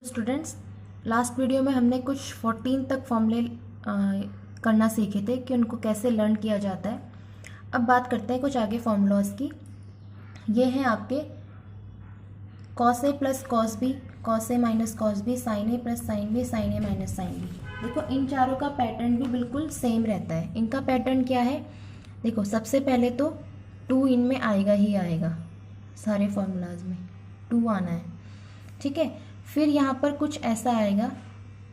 Students, last video में हमने कुछ 14 तक फॉर्मूले करना सीखे थे कि उनको कैसे लर्न किया जाता है। अब बात करते हैं कुछ आगे फॉर्मूलाज की। ये हैं आपके cos A plus cos B, cos A minus cos B, sign A plus sign B, sign A minus sign B. देखो इन चारों का पैटर्न भी बिल्कुल सेम रहता है। इनका पैटर्न क्या है? देखो सबसे पहले तो 2 इनमें आएगा ही आएगा, सारे फॉर्मूलाज में 2 आना है, ठीक है। फिर यहाँ पर कुछ ऐसा आएगा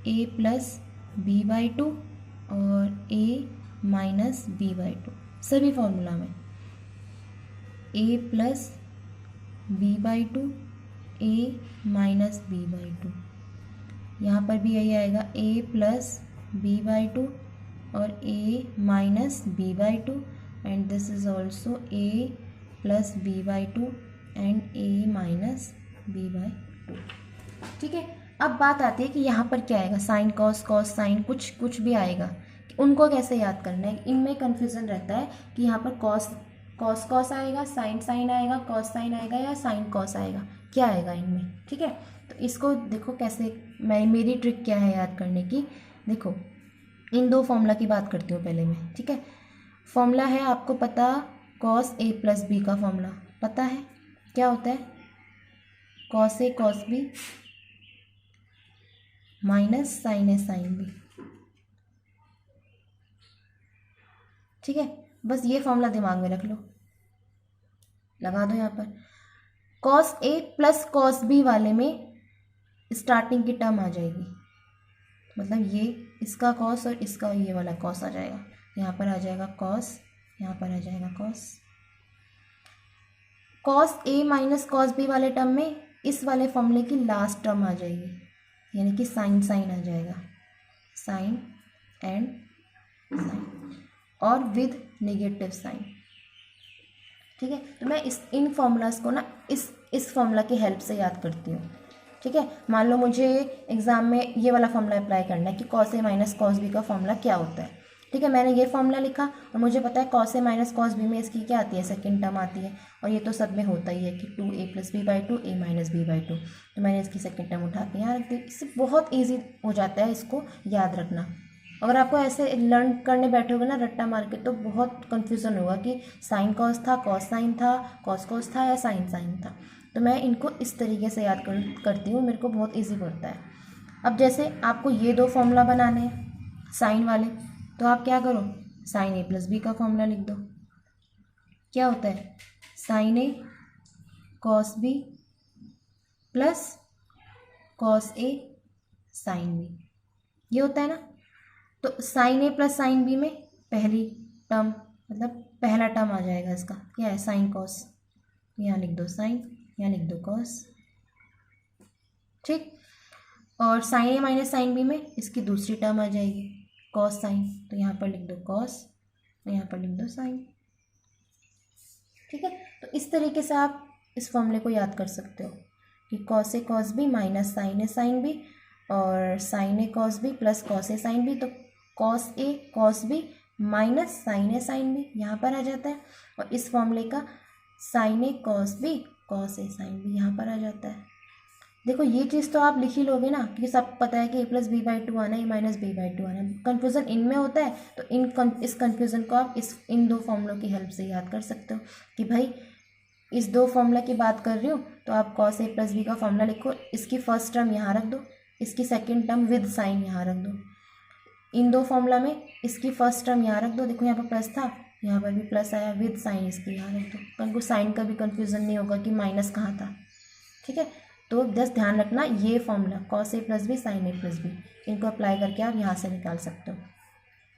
a plus B by two और a minus B by two, सभी फॉर्मूला में a plus B by two, a minus B by two. यहाँ पर भी यही आएगा a plus B by two और a minus B by two, and this is also a plus B by two and a minus B by two, ठीक है। अब बात आती है कि यहाँ पर क्या आएगा, साइन कॉस, कॉस साइन, कुछ भी आएगा, उनको कैसे याद करना है। इनमें कन्फ्यूज़न रहता है कि यहाँ पर कॉस कॉस कॉस आएगा, साइन साइन आएगा, कॉस साइन आएगा या साइन कॉस आएगा, क्या आएगा इनमें, ठीक है। तो इसको देखो कैसे, मेरी ट्रिक क्या है याद करने की। देखो इन दो फॉर्मूला की बात करती हूँ पहले मैं, ठीक है। फॉर्मूला है आपको पता, कॉस ए प्लस बी का फॉर्मूला पता है क्या होता है? Cos A cos B minus sign A sine B, ठीक है। बस ये फॉर्मूला दिमाग में रख लो, लगा दो यहाँ पर। Cos A plus cos B वाले में स्टार्टिंग की टर्म आ जाएगी, मतलब ये इसका कॉस और इसका ये वाला कॉस आ जाएगा, यहाँ पर आ जाएगा कॉस, यहाँ पर आ जाएगा cos. Cos A minus cos B वाले टर्म में इस वाले फॉर्मूले की लास्ट टर्म आ जाएगी, यानी कि साइन साइन आ जाएगा, साइन एंड साइन और विद नेगेटिव साइन, ठीक है। तो मैं इन फॉर्मूलाज को ना इस फॉर्मूला की हेल्प से याद करती हूँ, ठीक है। मान लो मुझे एग्जाम में ये वाला फॉर्मूला अप्लाई करना है कि cos A minus cos B का फॉर्मूला क्या होता है, ठीक है। मैंने ये फॉर्मूला लिखा और मुझे पता है cos A minus cos B में इसकी क्या आती है, सेकंड टर्म आती है, और ये तो सब में होता ही है कि 2a plus B by two, a minus B by two. तो मैंने इसकी सेकंड टर्म उठा के यहाँ रख दी। इससे बहुत ईजी हो जाता है इसको याद रखना। अगर आपको ऐसे लर्न करने बैठोगे ना रट्टा मार के, तो बहुत कन्फ्यूज़न होगा कि साइन कॉस था, कॉस साइन था, कॉस कॉस था या साइन साइन था। तो मैं इनको इस तरीके से याद करती हूँ, मेरे को बहुत इजी पड़ता है। अब जैसे आपको ये दो फॉर्मूला बनाने हैं साइन वाले, तो आप क्या करो, साइन ए प्लस बी का फॉर्मूला लिख दो। क्या होता है, sign A cos B plus cos A sine B, ये होता है ना। तो साइन ए प्लस साइन बी में पहली टर्म, मतलब पहला टर्म आ जाएगा इसका, क्या है, साइन कॉस, यहाँ लिख दो साइन, यहाँ लिख दो कॉस, ठीक। और साइन ए माइनस साइन बी में इसकी दूसरी टर्म आ जाएगी कॉस साइन, तो यहाँ पर लिख दो कॉस, यहाँ पर लिख दो साइन, ठीक है। तो इस तरीके से आप इस फॉर्मूले को याद कर सकते हो कि cos A cos B minus sign A sine B, और sign A cos B plus cos A sine B, तो cos A cos B minus sign A sine B यहाँ पर आ जाता है, और इस फॉर्मूले का sign A cos B cos A sine B यहाँ पर आ जाता है। देखो ये चीज़ तो आप लिख ही लोगे ना, क्योंकि सब पता है कि ए प्लस बी बाई टू आना है, ए माइनस बी बाई टू आना है। कन्फ्यूज़न इनमें होता है, तो इस कन्फ्यूज़न को आप इन दो फॉर्मूलों की हेल्प से याद कर सकते हो कि भाई इस दो फॉर्मूला की बात कर रही हूँ, तो आप कॉस ए प्लस बी का फॉर्मूला लिखो, इसकी फर्स्ट टर्म यहाँ रख दो, इसकी सेकेंड टर्म विद साइन यहाँ रख दो। इन दो फॉर्मूला में इसकी फर्स्ट टर्म यहाँ रख दो, देखो यहाँ पर प्लस था, यहाँ पर भी प्लस आया, विद साइन इसकी यहाँ रख दो, उनको साइन का भी कन्फ्यूज़न नहीं होगा कि माइनस कहाँ था, ठीक है। तो बस ध्यान रखना ये formula cos A plus B sign A plus B, इनको अप्लाई करके आप यहाँ से निकाल सकते हो।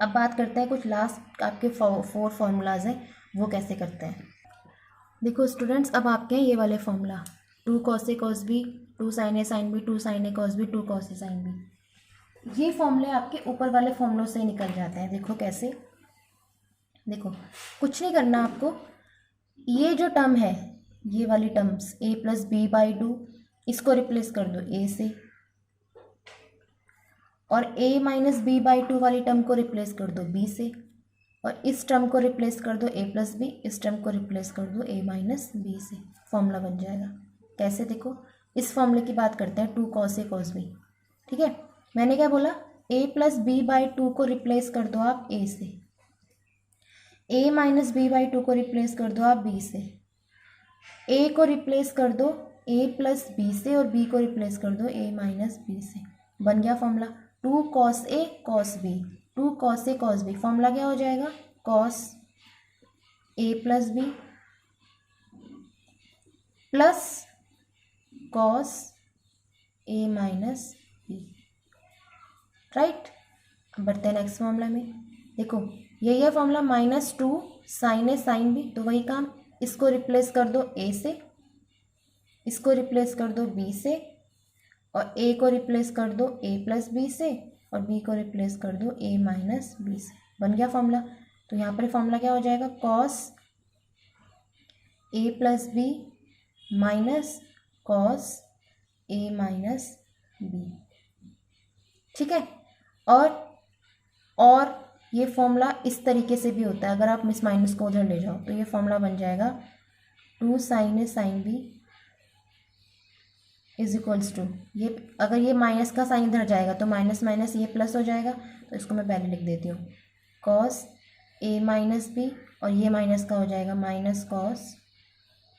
अब बात करते हैं कुछ लास्ट आपके 4 फार्मूलाज हैं, वो कैसे करते हैं। देखो स्टूडेंट्स, अब आपके हैं ये वाले formula, 2 cos A cos B, 2 sign A sine B, 2 sign A cos B, 2 cos A sine B. ये फॉर्मूले आपके ऊपर वाले फॉर्मूलों से निकल जाते हैं। देखो कैसे, देखो कुछ नहीं करना आपको, ये जो टर्म है, ये वाली terms a plus B by two, इसको रिप्लेस कर दो a से, और a minus B by two वाली टर्म को रिप्लेस कर दो b से, और इस टर्म को रिप्लेस कर दो a प्लस बी, इस टर्म को रिप्लेस कर दो a माइनस बी से। फॉर्मूला बन जाएगा। कैसे, देखो इस फॉर्मूले की बात करते हैं, 2 cos A cos B। ठीक है, मैंने क्या बोला, a plus B by two को रिप्लेस कर दो आप a से, a minus B by two को रिप्लेस कर दो आप b से, a को रिप्लेस कर दो a प्लस बी से और b को रिप्लेस कर दो a माइनस बी से। बन गया formula 2 cos A cos B, 2 cos A cos B। Formula क्या हो जाएगा, cos A plus B plus cos A minus B, right. अब बढ़ते हैं नेक्स्ट फॉर्मूला में। देखो यही है formula, -2 sin A sin B, तो वही काम, इसको रिप्लेस कर दो A से, इसको रिप्लेस कर दो B से, और A को रिप्लेस कर दो A प्लस बी से, और B को रिप्लेस कर दो A माइनस बी से। बन गया फॉर्मूला। तो यहाँ पर फॉर्मूला क्या हो जाएगा, cos A plus B minus cos A minus B. ठीक है, और ये फॉर्मूला इस तरीके से भी होता है, अगर आप इस माइनस को उधर ले जाओ तो ये फॉर्मूला बन जाएगा 2 sin A sin B is equals to, ये अगर ये माइनस का साइन इधर जाएगा तो माइनस माइनस ये प्लस हो जाएगा, तो इसको मैं पहले लिख देती हूँ, cos A माइनस बी, और ये माइनस का हो जाएगा minus cos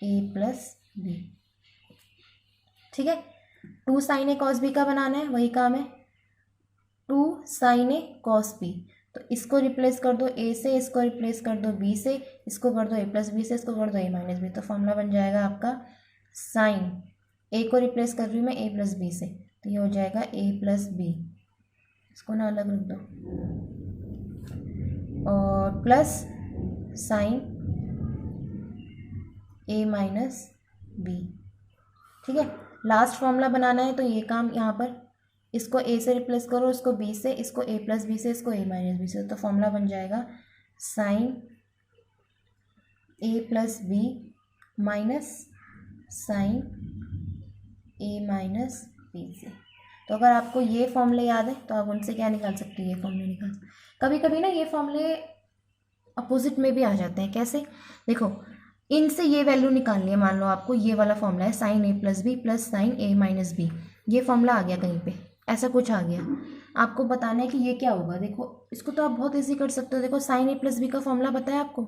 A plus B. ठीक है, 2 sin A cos B का बनाना है, वही काम है, 2 sin A cos B। तो इसको रिप्लेस कर दो A से, इसको रिप्लेस कर दो B से, इसको कर दो A प्लस बी से, इसको कर दो A माइनस बी। तो फॉर्मूला बन जाएगा आपका साइन, A को रिप्लेस कर रही हूँ मैं A प्लस बी से, तो ये हो जाएगा A प्लस बी, इसको ना अलग रख दो, और plus sine A minus B. ठीक है, लास्ट फॉर्मूला बनाना है, तो ये काम यहाँ पर, इसको A से रिप्लेस करो, इसको B से, इसको A प्लस बी से, इसको A माइनस बी से। तो फॉर्मूला बन जाएगा sine A plus B minus sine A minus B से। तो अगर आपको ये फॉर्मूले याद है तो आप उनसे क्या निकाल सकते हैं, ये फॉर्मूले निकाल। कभी कभी ना ये फॉर्मूले अपोजिट में भी आ जाते हैं। कैसे, देखो इनसे ये वैल्यू निकालनी है, मान लो आपको ये वाला फॉर्मूला है sine A plus B plus sine A minus B, ये फॉर्मूला आ गया कहीं पे, ऐसा कुछ आ गया, आपको बताना है कि ये क्या होगा। देखो इसको तो आप बहुत ईजी कर सकते हो। देखो साइन A प्लस बी का फॉर्मूला पता है आपको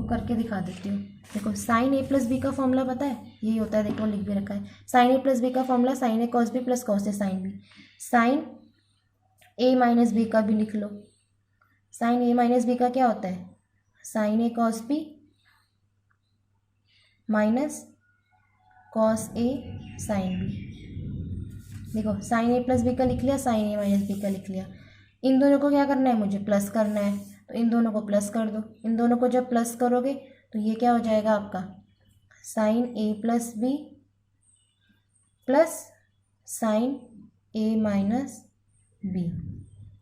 करके दिखा देती हूँ। देखो साइन A प्लस बी का फॉर्मूला पता है, यही होता है, देखो लिख भी रखा है, साइन A प्लस बी का formula sine A cos B plus cos A sine B. Sine A minus B का भी लिख लो, साइन A माइनस बी का क्या होता है, sine A cos B minus cos A sine B. देखो साइन A प्लस बी का लिख लिया, साइन A माइनस बी का लिख लिया। इन दोनों को क्या करना है, मुझे प्लस करना है, तो इन दोनों को प्लस कर दो। इन दोनों को जब प्लस करोगे तो ये क्या हो जाएगा आपका, sine A plus B plus sine A minus B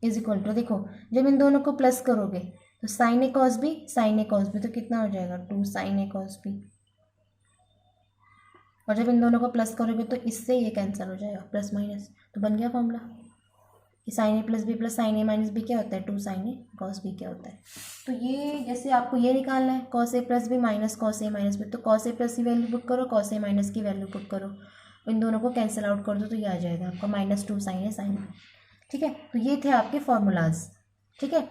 is equal to, देखो जब इन दोनों को प्लस करोगे तो sine A cos B, sine A cos B, तो कितना हो जाएगा 2 साइन A कॉस बी, और जब इन दोनों को प्लस करोगे तो इससे ये कैंसिल हो जाएगा, प्लस माइनस, तो बन गया फॉर्मूला कि sine A plus B plus sine A minus B क्या होता है, 2 साइन A कॉस बी क्या होता है। तो ये जैसे आपको ये निकालना है cos A plus B minus cos A minus B, तो कॉस A प्लस की वैल्यू पुट करो, कॉस A माइनस की वैल्यू पुट करो, इन दोनों को कैंसिल आउट कर दो, तो ये आ जाएगा आपका -2 साइन A साइन बी। ठीक है, तो ये थे आपके फॉर्मूलाज। ठीक है,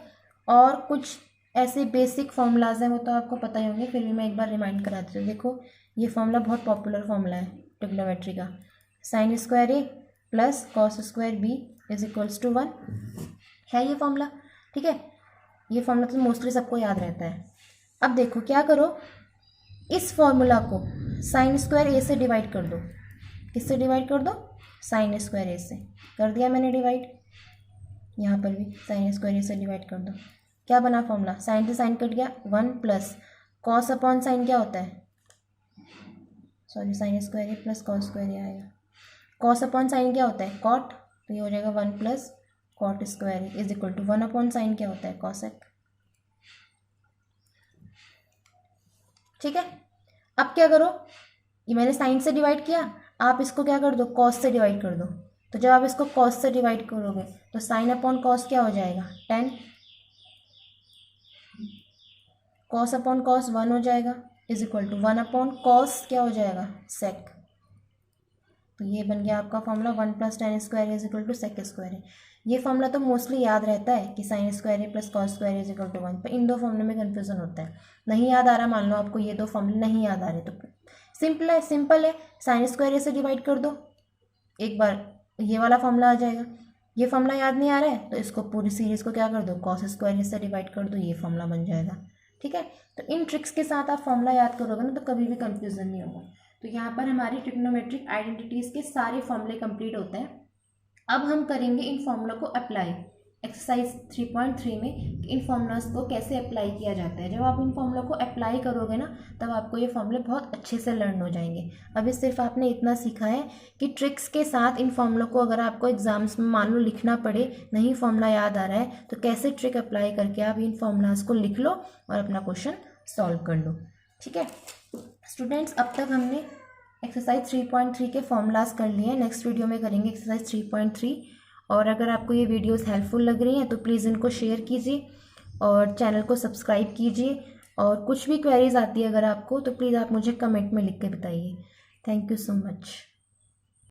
और कुछ ऐसे बेसिक फार्मूलाज हैं वो तो आपको पता ही होंगे, फिर भी मैं एक बार रिमाइंड करा देती हूँ। देखो ये फार्मूला बहुत पॉपुलर फार्मूला है ट्रिग्नोमेट्री का, sine square A plus cos square B is equals to 1 है ये फार्मूला। ठीक है, ये फार्मूला तो मोस्टली सबको याद रहता है। अब देखो क्या करो, इस फॉर्मूला को साइन स्क्वायर ए से डिवाइड कर दो। किससे डिवाइड कर दो, साइन स्क्वायर ए से। कर दिया मैंने डिवाइड, यहाँ पर भी साइन स्क्वायर ए से डिवाइड कर दो। क्या बना फॉर्मूला, साइन से साइन कट गया, 1 प्लस कॉस अपॉन साइन क्या होता है, sorry sine square A plus cos square ए आएगा, कॉस अपॉन साइन क्या होता है, कॉट, तो ये हो जाएगा 1 plus cot square A is equal to 1 upon sine क्या होता है, कॉसेक। ठीक है, अब क्या करो, ये मैंने साइन से डिवाइड किया, आप इसको क्या कर दो, कॉस से डिवाइड कर दो। तो जब आप इसको कॉस से डिवाइड करोगे तो साइन अपॉन कॉस क्या हो जाएगा, 10, कॉस अपॉन कॉस 1 हो जाएगा is equal to 1 upon cos क्या हो जाएगा, सेक। तो ये बन गया आपका formula 1 + tan square is equal to sec square है। ये फॉर्मूला तो मोस्टली याद रहता है कि sine square A plus cos square is equal to 1, पर इन दो फॉर्मूले में कन्फ्यूजन होता है। नहीं याद आ रहा, मान लो आपको ये दो फॉर्मूले नहीं याद आ रहे, तो सिंपल है, साइन स्क्वायर ए से डिवाइड कर दो, एक बार ये वाला फॉर्मूला आ जाएगा। ये फॉर्मूला याद नहीं आ रहा है तो इसको पूरी सीरीज़ को क्या कर दो, कॉस स्क्वायर ए से डिवाइड कर दो, ये फॉर्मूला बन जाएगा। ठीक है, तो इन ट्रिक्स के साथ आप फॉर्मूला याद करोगे ना तो कभी भी कन्फ्यूजन नहीं होगा। तो यहाँ पर हमारी ट्रिग्नोमेट्रिक आइडेंटिटीज़ के सारे फॉर्मूले कंप्लीट होते हैं। अब हम करेंगे इन फॉर्मूला को अप्लाई एक्सरसाइज 3.3 में, इन फॉर्मूलाज को कैसे अप्लाई किया जाता है। जब आप इन फॉर्मूला को अप्लाई करोगे ना तब आपको ये फॉर्मूले बहुत अच्छे से लर्न हो जाएंगे। अभी सिर्फ आपने इतना सीखा है कि ट्रिक्स के साथ इन फॉर्मूला को अगर आपको एग्जाम्स में मान लो लिखना पड़े, नहीं फॉर्मूला याद आ रहा है, तो कैसे ट्रिक अप्लाई करके आप इन फॉर्मूलाज को लिख लो और अपना क्वेश्चन सॉल्व कर लो। ठीक है स्टूडेंट्स, अब तक हमने एक्सरसाइज 3.3 के फॉर्मूलाज कर लिए हैं। नेक्स्ट वीडियो में करेंगे एक्सरसाइज 3.3। और अगर आपको ये वीडियोस हेल्पफुल लग रही हैं तो प्लीज़ इनको शेयर कीजिए और चैनल को सब्सक्राइब कीजिए। और कुछ भी क्वेरीज आती है अगर आपको तो प्लीज़ आप मुझे कमेंट में लिख के बताइए। Thank you so much.